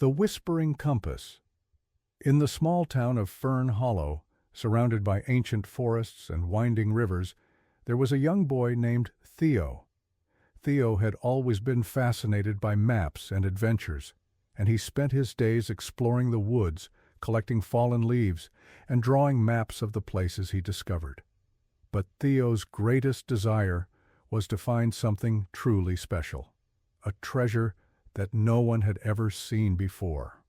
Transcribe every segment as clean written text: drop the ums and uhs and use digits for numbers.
The Whispering Compass. In the small town of Fern Hollow, surrounded by ancient forests and winding rivers, there was a young boy named Theo. Theo had always been fascinated by maps and adventures, and he spent his days exploring the woods, collecting fallen leaves, and drawing maps of the places he discovered. But Theo's greatest desire was to find something truly special, a treasure that no one had ever seen before.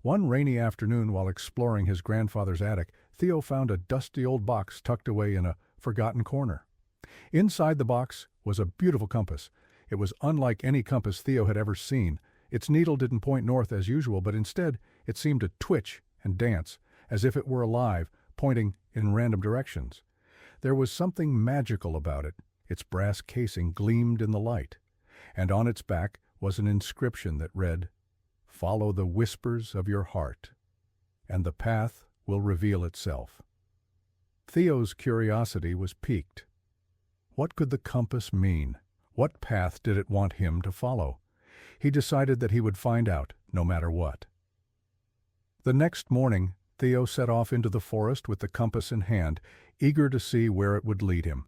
One rainy afternoon, while exploring his grandfather's attic, Theo found a dusty old box tucked away in a forgotten corner. Inside the box was a beautiful compass. It was unlike any compass Theo had ever seen. Its needle didn't point north as usual, but instead it seemed to twitch and dance, as if it were alive, pointing in random directions. There was something magical about it. Its brass casing gleamed in the light, and on its back was an inscription that read, "Follow the whispers of your heart, and the path will reveal itself." Theo's curiosity was piqued. What could the compass mean? What path did it want him to follow? He decided that he would find out, no matter what. The next morning, Theo set off into the forest with the compass in hand, eager to see where it would lead him.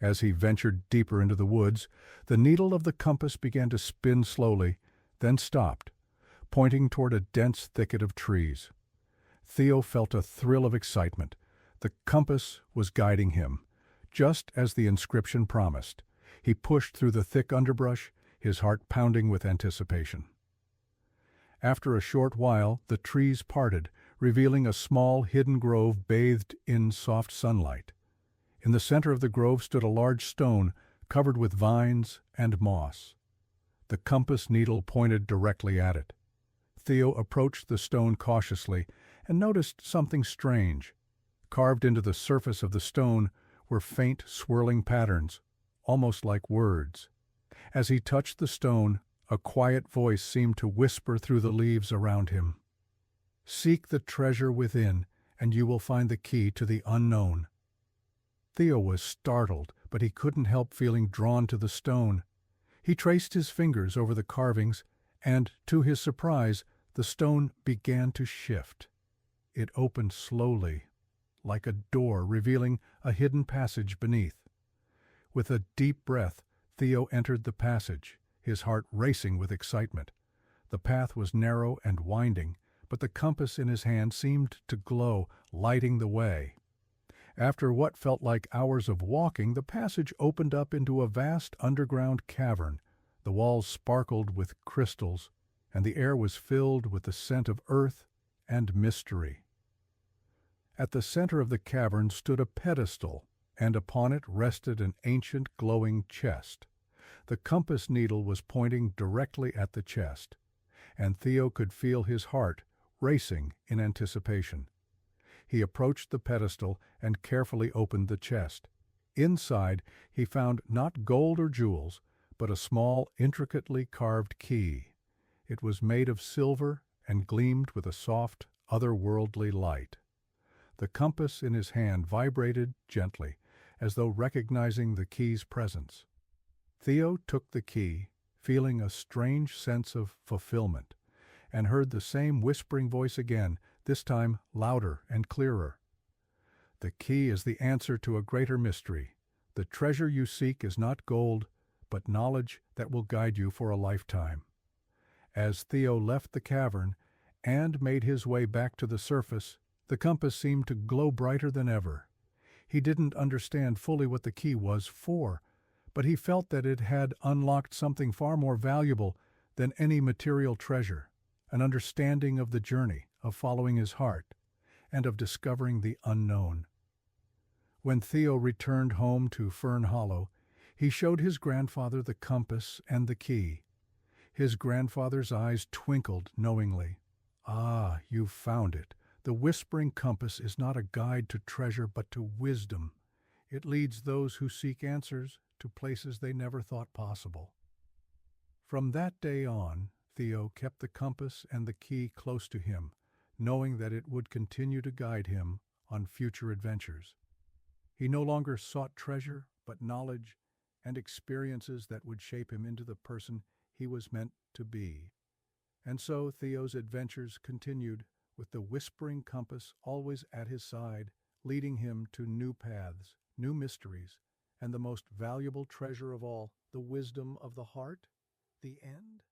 As he ventured deeper into the woods, the needle of the compass began to spin slowly, then stopped, pointing toward a dense thicket of trees. Theo felt a thrill of excitement. The compass was guiding him, just as the inscription promised. He pushed through the thick underbrush, his heart pounding with anticipation. After a short while, the trees parted, revealing a small hidden grove bathed in soft sunlight. In the center of the grove stood a large stone covered with vines and moss. The compass needle pointed directly at it. Theo approached the stone cautiously and noticed something strange. Carved into the surface of the stone were faint, swirling patterns, almost like words. As he touched the stone, a quiet voice seemed to whisper through the leaves around him. "Seek the treasure within, and you will find the key to the unknown." Theo was startled, but he couldn't help feeling drawn to the stone. He traced his fingers over the carvings, and, to his surprise, the stone began to shift. It opened slowly, like a door, revealing a hidden passage beneath. With a deep breath, Theo entered the passage, his heart racing with excitement. The path was narrow and winding, but the compass in his hand seemed to glow, lighting the way. After what felt like hours of walking, the passage opened up into a vast underground cavern. The walls sparkled with crystals, and the air was filled with the scent of earth and mystery. At the center of the cavern stood a pedestal, and upon it rested an ancient glowing chest. The compass needle was pointing directly at the chest, and Theo could feel his heart racing in anticipation. He approached the pedestal and carefully opened the chest. Inside, he found not gold or jewels, but a small, intricately carved key. It was made of silver and gleamed with a soft, otherworldly light. The compass in his hand vibrated gently, as though recognizing the key's presence. Theo took the key, feeling a strange sense of fulfillment, and heard the same whispering voice again, this time louder and clearer. "The key is the answer to a greater mystery. The treasure you seek is not gold, but knowledge that will guide you for a lifetime." As Theo left the cavern and made his way back to the surface, the compass seemed to glow brighter than ever. He didn't understand fully what the key was for, but he felt that it had unlocked something far more valuable than any material treasure, an understanding of the journey, of following his heart, and of discovering the unknown. When Theo returned home to Fern Hollow, he showed his grandfather the compass and the key. His grandfather's eyes twinkled knowingly. "Ah, you've found it. The whispering compass is not a guide to treasure but to wisdom. It leads those who seek answers to places they never thought possible." From that day on, Theo kept the compass and the key close to him, knowing that it would continue to guide him on future adventures. He no longer sought treasure, but knowledge and experiences that would shape him into the person he was meant to be. And so Theo's adventures continued, with the whispering compass always at his side, leading him to new paths, new mysteries, and the most valuable treasure of all, the wisdom of the heart, the end.